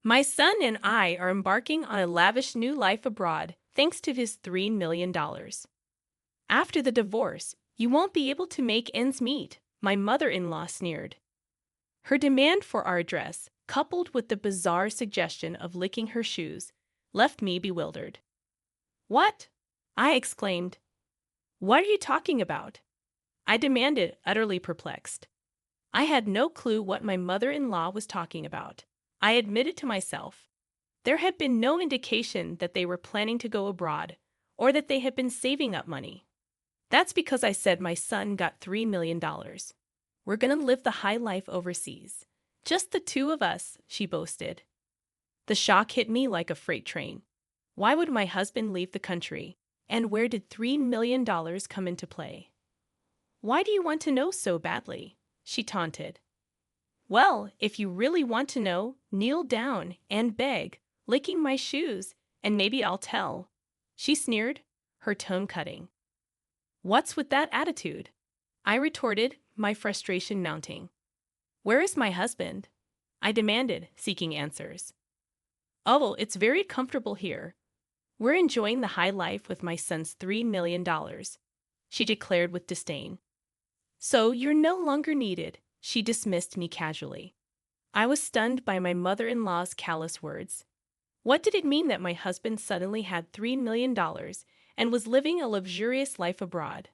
My son and I are embarking on a lavish new life abroad thanks to his $3 million. After the divorce, you won't be able to make ends meet, my mother-in-law sneered. Her demand for our address, coupled with the bizarre suggestion of licking her shoes, left me bewildered. What? I exclaimed. What are you talking about? I demanded, utterly perplexed. I had no clue what my mother-in-law was talking about. I admitted to myself. There had been no indication that they were planning to go abroad, or that they had been saving up money. That's because I said my son got $3 million. We're gonna live the high life overseas. Just the two of us, she boasted. The shock hit me like a freight train. Why would my husband leave the country? And where did $3 million come into play? Why do you want to know so badly? She taunted. Well, if you really want to know, kneel down and beg, licking my shoes, and maybe I'll tell. She sneered, her tone cutting. What's with that attitude? I retorted, my frustration mounting. Where is my husband? I demanded, seeking answers. Oh, it's very comfortable here. We're enjoying the high life with my son's $3 million, she declared with disdain. So you're no longer needed, she dismissed me casually. I was stunned by my mother-in-law's callous words. What did it mean that my husband suddenly had $3 million and was living a luxurious life abroad?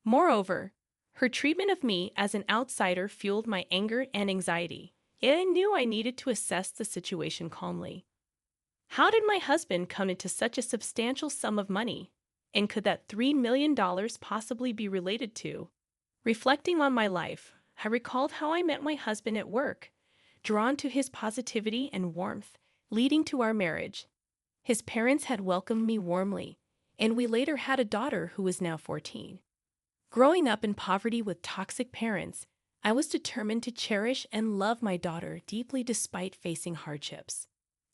Moreover, her treatment of me as an outsider fueled my anger and anxiety, yet I knew I needed to assess the situation calmly. How did my husband come into such a substantial sum of money? And could that $3 million possibly be related to? Reflecting on my life, I recalled how I met my husband at work, drawn to his positivity and warmth, leading to our marriage. His parents had welcomed me warmly, and we later had a daughter who was now 14. Growing up in poverty with toxic parents, I was determined to cherish and love my daughter deeply despite facing hardships.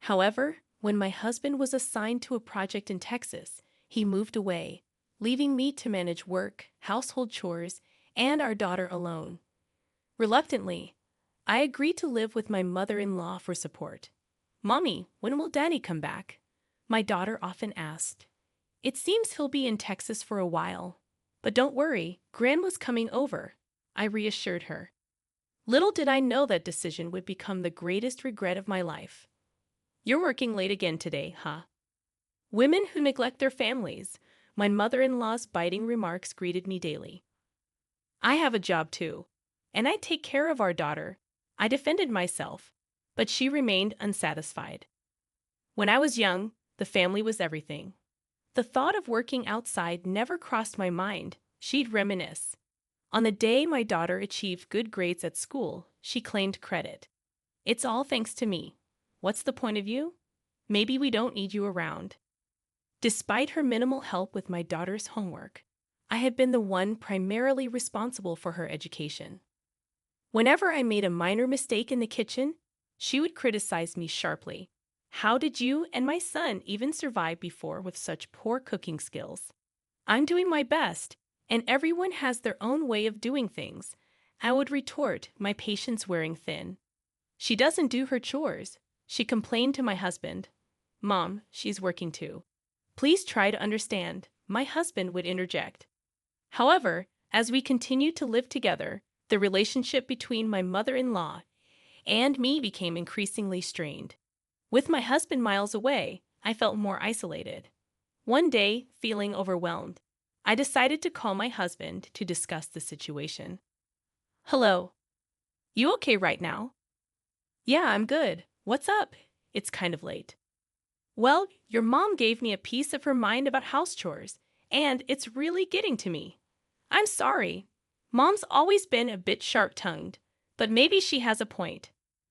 However, when my husband was assigned to a project in Texas, he moved away, leaving me to manage work, household chores, and our daughter alone. Reluctantly, I agreed to live with my mother-in-law for support. Mommy, when will Daddy come back? My daughter often asked. It seems he'll be in Texas for a while. But don't worry, Grandma's coming over, I reassured her. Little did I know that decision would become the greatest regret of my life. You're working late again today, huh? Women who neglect their families, my mother-in-law's biting remarks greeted me daily. I have a job too, and I take care of our daughter. I defended myself, but she remained unsatisfied. When I was young, the family was everything. The thought of working outside never crossed my mind, she'd reminisce. On the day my daughter achieved good grades at school, she claimed credit. It's all thanks to me. What's the point of you? Maybe we don't need you around. Despite her minimal help with my daughter's homework, I had been the one primarily responsible for her education. Whenever I made a minor mistake in the kitchen, she would criticize me sharply. How did you and my son even survive before with such poor cooking skills? I'm doing my best, and everyone has their own way of doing things, I would retort, my patience wearing thin. She doesn't do her chores, she complained to my husband. Mom, she's working too. Please try to understand, my husband would interject. However, as we continued to live together, the relationship between my mother-in-law and me became increasingly strained. With my husband miles away, I felt more isolated. One day, feeling overwhelmed, I decided to call my husband to discuss the situation. Hello. You okay right now? Yeah, I'm good. What's up? It's kind of late. Well, your mom gave me a piece of her mind about house chores, and it's really getting to me. I'm sorry. Mom's always been a bit sharp-tongued, but maybe she has a point.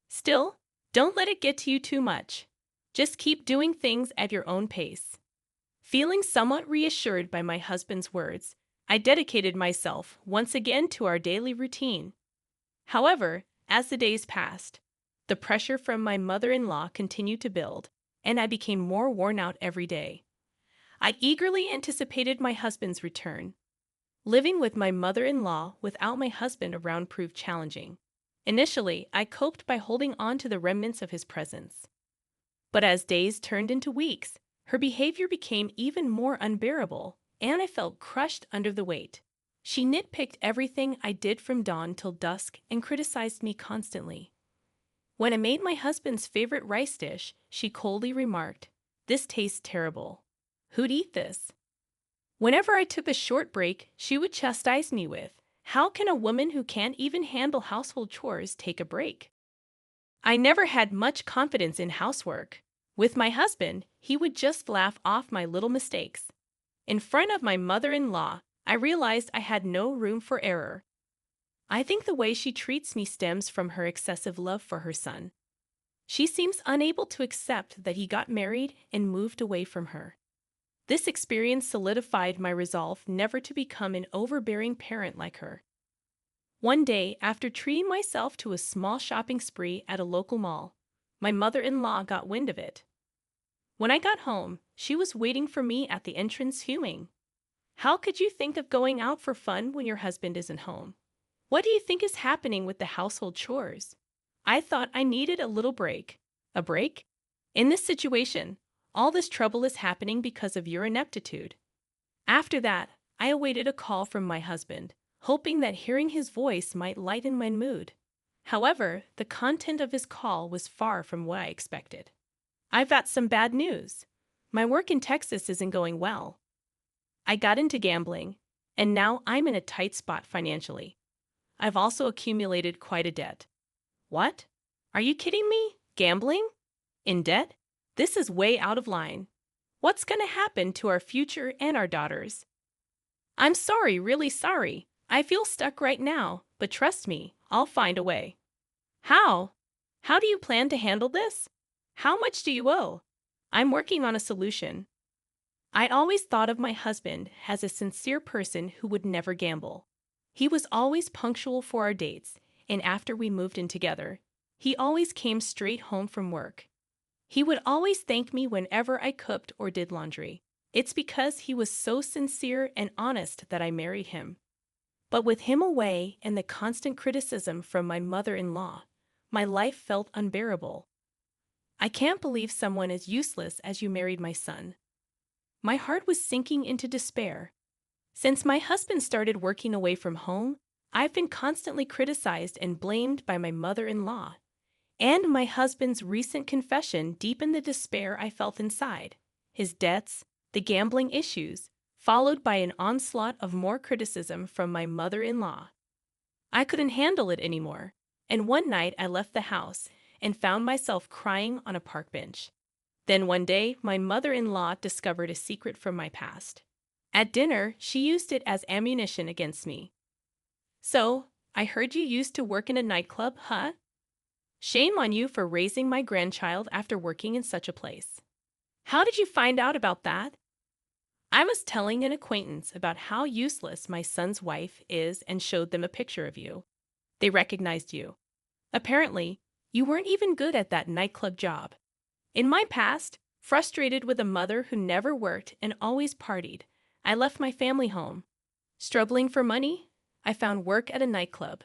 Still, don't let it get to you too much. Just keep doing things at your own pace. Feeling somewhat reassured by my husband's words, I dedicated myself once again to our daily routine. However, as the days passed, the pressure from my mother-in-law continued to build, and I became more worn out every day. I eagerly anticipated my husband's return. Living with my mother-in-law without my husband around proved challenging. Initially, I coped by holding on to the remnants of his presence. But as days turned into weeks, her behavior became even more unbearable, and I felt crushed under the weight. She nitpicked everything I did from dawn till dusk and criticized me constantly. When I made my husband's favorite rice dish, she coldly remarked, "This tastes terrible. Who'd eat this?" Whenever I took a short break, she would chastise me with, "How can a woman who can't even handle household chores take a break?" I never had much confidence in housework. With my husband, he would just laugh off my little mistakes. In front of my mother-in-law, I realized I had no room for error. I think the way she treats me stems from her excessive love for her son. She seems unable to accept that he got married and moved away from her. This experience solidified my resolve never to become an overbearing parent like her. One day, after treating myself to a small shopping spree at a local mall, my mother-in-law got wind of it. When I got home, she was waiting for me at the entrance fuming. "How could you think of going out for fun when your husband isn't home? What do you think is happening with the household chores? I thought I needed a little break." A break? In this situation, all this trouble is happening because of your ineptitude. After that, I awaited a call from my husband, hoping that hearing his voice might lighten my mood. However, the content of his call was far from what I expected. "I've got some bad news. My work in Texas isn't going well. I got into gambling, and now I'm in a tight spot financially. I've also accumulated quite a debt." "What? Are you kidding me? Gambling? In debt? This is way out of line. What's going to happen to our future and our daughters?" "I'm sorry, really sorry. I feel stuck right now, but trust me, I'll find a way." "How? How do you plan to handle this? How much do you owe?" "I'm working on a solution." I always thought of my husband as a sincere person who would never gamble. He was always punctual for our dates, and after we moved in together, he always came straight home from work. He would always thank me whenever I cooked or did laundry. It's because he was so sincere and honest that I married him. But with him away and the constant criticism from my mother-in-law, my life felt unbearable. "I can't believe someone as useless as you married my son." My heart was sinking into despair. Since my husband started working away from home, I've been constantly criticized and blamed by my mother-in-law. And my husband's recent confession deepened the despair I felt inside. His debts, the gambling issues, followed by an onslaught of more criticism from my mother-in-law. I couldn't handle it anymore, and one night I left the house and found myself crying on a park bench. Then one day, my mother-in-law discovered a secret from my past. At dinner, she used it as ammunition against me. "So, I heard you used to work in a nightclub, huh? Shame on you for raising my grandchild after working in such a place." "How did you find out about that?" "I was telling an acquaintance about how useless my son's wife is and showed them a picture of you. They recognized you. Apparently, you weren't even good at that nightclub job. In my past, frustrated with a mother who never worked and always partied, I left my family home. Struggling for money, I found work at a nightclub.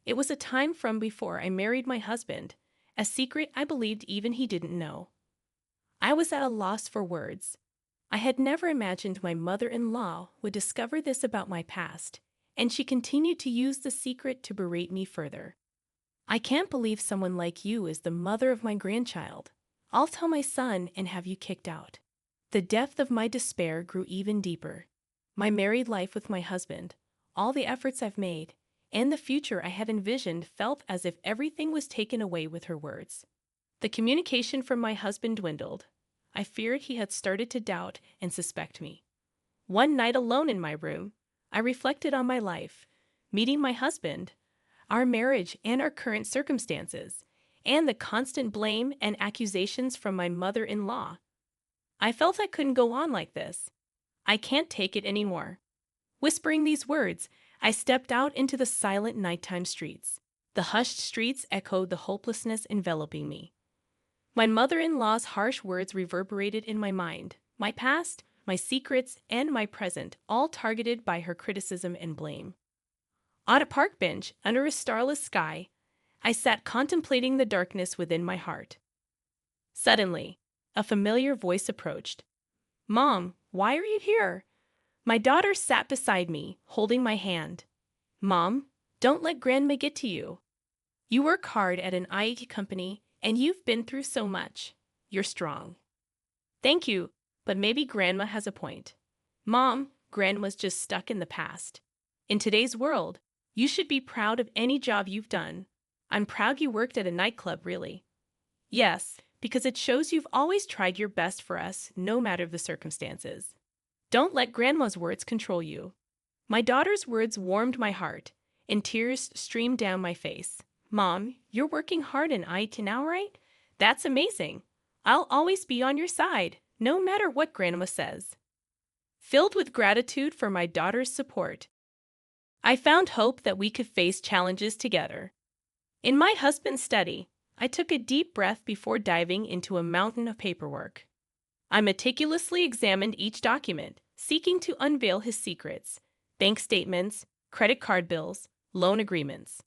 It was a time from before I married my husband, a secret I believed even he didn't know. I was at a loss for words. I had never imagined my mother-in-law would discover this about my past, and she continued to use the secret to berate me further. "I can't believe someone like you is the mother of my grandchild. I'll tell my son and have you kicked out." The depth of my despair grew even deeper. My married life with my husband, all the efforts I've made, and the future I had envisioned felt as if everything was taken away with her words. The communication from my husband dwindled. I feared he had started to doubt and suspect me. One night alone in my room, I reflected on my life, meeting my husband, our marriage and our current circumstances, and the constant blame and accusations from my mother-in-law. I felt I couldn't go on like this. "I can't take it anymore." Whispering these words, I stepped out into the silent nighttime streets. The hushed streets echoed the hopelessness enveloping me. My mother-in-law's harsh words reverberated in my mind, my past, my secrets, and my present, all targeted by her criticism and blame. On a park bench, under a starless sky, I sat contemplating the darkness within my heart. Suddenly, a familiar voice approached. Mom, why are you here? My daughter sat beside me, holding my hand. Mom, don't let Grandma get to you. You work hard at an IT company, and you've been through so much. You're strong. Thank you, but maybe Grandma has a point. Mom, Grandma's just stuck in the past. In today's world, you should be proud of any job you've done. I'm proud you worked at a nightclub, really. Yes, because it shows you've always tried your best for us, no matter the circumstances. Don't let Grandma's words control you. My daughter's words warmed my heart, and tears streamed down my face. Mom, you're working hard in IT now, right? That's amazing. I'll always be on your side, no matter what Grandma says. Filled with gratitude for my daughter's support, I found hope that we could face challenges together. In my husband's study, I took a deep breath before diving into a mountain of paperwork. I meticulously examined each document, seeking to unveil his secrets: bank statements, credit card bills, loan agreements.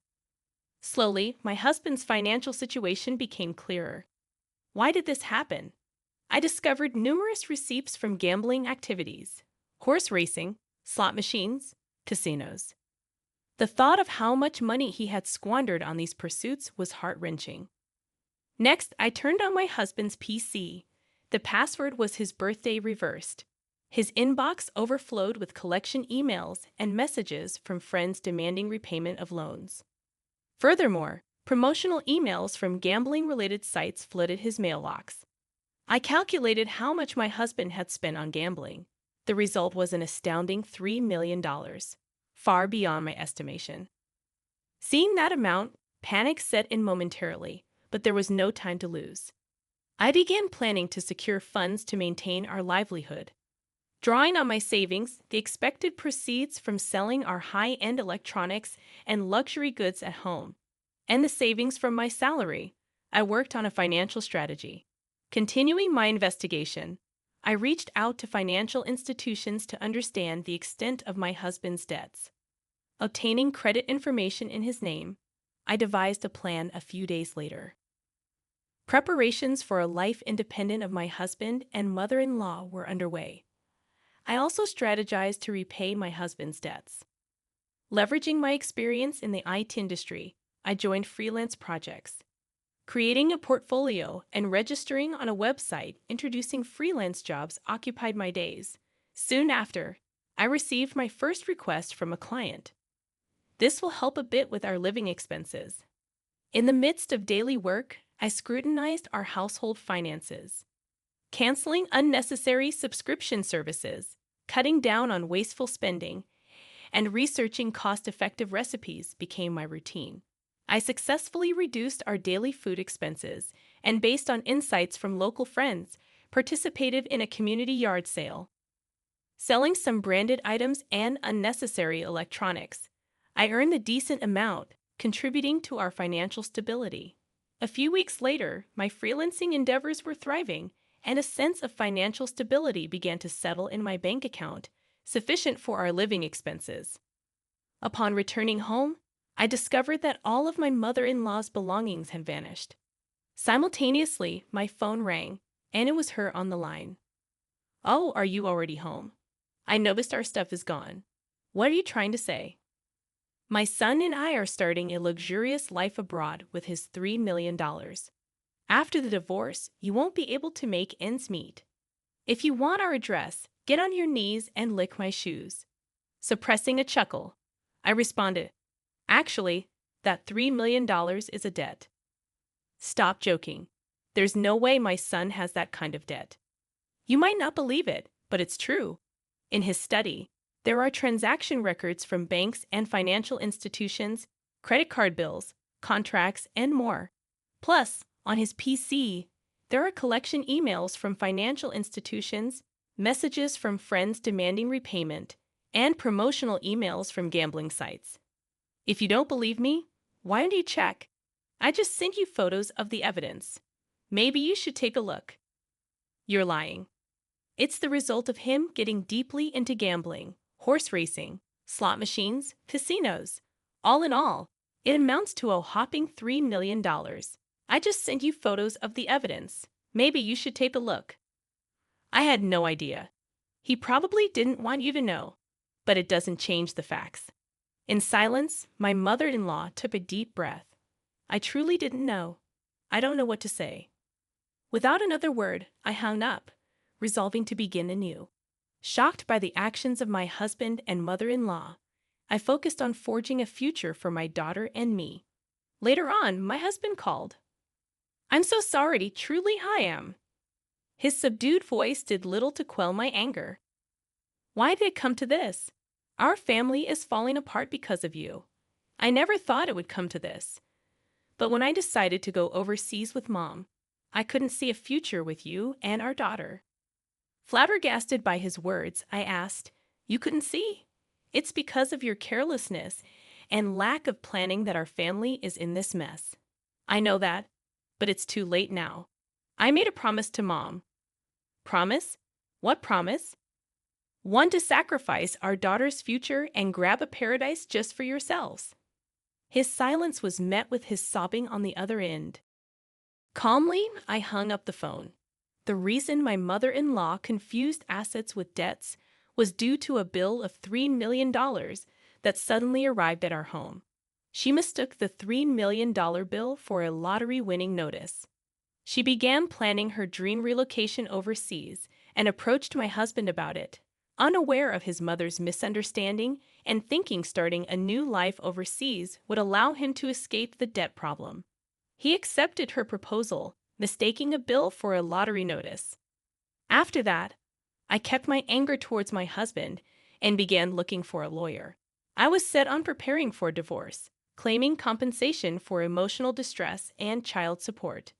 Slowly, my husband's financial situation became clearer. Why did this happen? I discovered numerous receipts from gambling activities: horse racing, slot machines, casinos. The thought of how much money he had squandered on these pursuits was heart-wrenching. Next, I turned on my husband's PC. The password was his birthday reversed. His inbox overflowed with collection emails and messages from friends demanding repayment of loans. Furthermore, promotional emails from gambling-related sites flooded his mailbox. I calculated how much my husband had spent on gambling. The result was an astounding $3 million, far beyond my estimation. Seeing that amount, panic set in momentarily, but there was no time to lose. I began planning to secure funds to maintain our livelihood. Drawing on my savings, the expected proceeds from selling our high-end electronics and luxury goods at home, and the savings from my salary, I worked on a financial strategy. Continuing my investigation, I reached out to financial institutions to understand the extent of my husband's debts. Obtaining credit information in his name, I devised a plan a few days later. Preparations for a life independent of my husband and mother-in-law were underway. I also strategized to repay my husband's debts. Leveraging my experience in the IT industry, I joined freelance projects. Creating a portfolio and registering on a website introducing freelance jobs occupied my days. Soon after, I received my first request from a client. This will help a bit with our living expenses. In the midst of daily work, I scrutinized our household finances. Canceling unnecessary subscription services, cutting down on wasteful spending, and researching cost-effective recipes became my routine. I successfully reduced our daily food expenses and, based on insights from local friends, participated in a community yard sale. Selling some branded items and unnecessary electronics, I earned a decent amount, contributing to our financial stability. A few weeks later, my freelancing endeavors were thriving, and a sense of financial stability began to settle in my bank account, sufficient for our living expenses. Upon returning home, I discovered that all of my mother-in-law's belongings had vanished. Simultaneously, my phone rang, and it was her on the line. "Oh, are you already home? I noticed our stuff is gone. What are you trying to say?" "My son and I are starting a luxurious life abroad with his $3 million. After the divorce, you won't be able to make ends meet. If you want our address, get on your knees and lick my shoes." Suppressing a chuckle, I responded, "Actually, that $3 million is a debt." "Stop joking. There's no way my son has that kind of debt. You might not believe it, but it's true. In his study, there are transaction records from banks and financial institutions, credit card bills, contracts, and more. Plus, on his PC, there are collection emails from financial institutions, messages from friends demanding repayment, and promotional emails from gambling sites. If you don't believe me, why don't you check? I just sent you photos of the evidence. Maybe you should take a look." "You're lying. It's the result of him getting deeply into gambling, horse racing, slot machines, casinos. All in all, It amounts to a whopping $3 million. I just sent you photos of the evidence. Maybe you should take a look. I had no idea. He probably didn't want you to know, but it doesn't change the facts. In silence, my mother-in-law took a deep breath. I truly didn't know. I don't know what to say. Without another word, I hung up, resolving to begin anew. Shocked by the actions of my husband and mother-in-law, I focused on forging a future for my daughter and me. Later on, my husband called. "I'm so sorry, truly I am." His subdued voice did little to quell my anger. "Why did it come to this? Our family is falling apart because of you. I never thought it would come to this. But when I decided to go overseas with Mom, I couldn't see a future with you and our daughter." Flabbergasted by his words, I asked, "You couldn't see? It's because of your carelessness and lack of planning that our family is in this mess. I know that, but it's too late now. I made a promise to Mom." "Promise? What promise?" "One to sacrifice our daughter's future and grab a paradise just for yourselves." His silence was met with his sobbing on the other end. Calmly, I hung up the phone. The reason my mother-in-law confused assets with debts was due to a bill of $3 million that suddenly arrived at our home. She mistook the $3 million bill for a lottery-winning notice. She began planning her dream relocation overseas and approached my husband about it, unaware of his mother's misunderstanding and thinking starting a new life overseas would allow him to escape the debt problem. He accepted her proposal, mistaking a bill for a lottery notice. After that, I kept my anger towards my husband and began looking for a lawyer. I was set on preparing for divorce, claiming compensation for emotional distress and child support.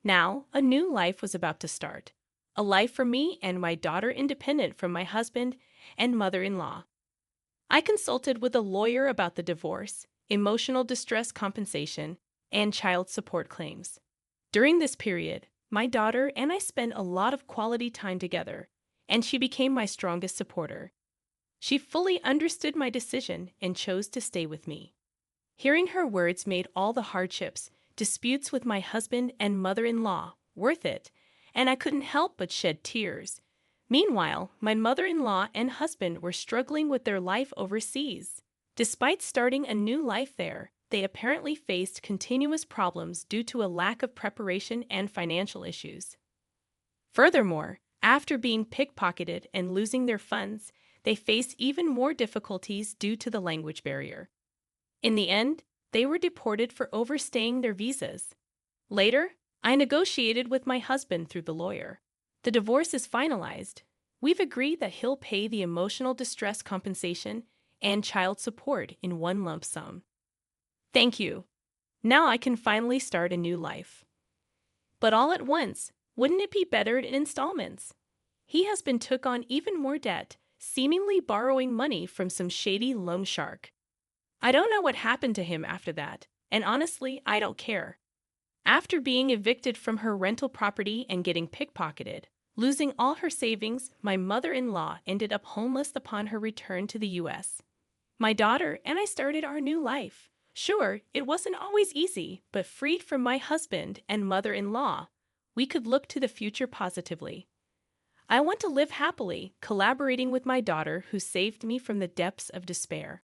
Now, a new life was about to start. A life for me and my daughter independent from my husband and mother-in-law. I consulted with a lawyer about the divorce, emotional distress compensation, and child support claims. During this period, my daughter and I spent a lot of quality time together, and she became my strongest supporter. She fully understood my decision and chose to stay with me. Hearing her words made all the hardships, disputes with my husband and mother-in-law worth it, and I couldn't help but shed tears. Meanwhile, my mother-in-law and husband were struggling with their life overseas. Despite starting a new life there, they apparently faced continuous problems due to a lack of preparation and financial issues. Furthermore, after being pickpocketed and losing their funds, they faced even more difficulties due to the language barrier. In the end, they were deported for overstaying their visas. Later, I negotiated with my husband through the lawyer. The divorce is finalized. We've agreed that he'll pay the emotional distress compensation and child support in one lump sum. Thank you. Now I can finally start a new life. But all at once, wouldn't it be better in installments? He has been took on even more debt, seemingly borrowing money from some shady loan shark. I don't know what happened to him after that, and honestly, I don't care. After being evicted from her rental property and getting pickpocketed, losing all her savings, my mother-in-law ended up homeless upon her return to the U.S. My daughter and I started our new life. Sure, it wasn't always easy, but freed from my husband and mother-in-law, we could look to the future positively. I want to live happily, collaborating with my daughter who saved me from the depths of despair.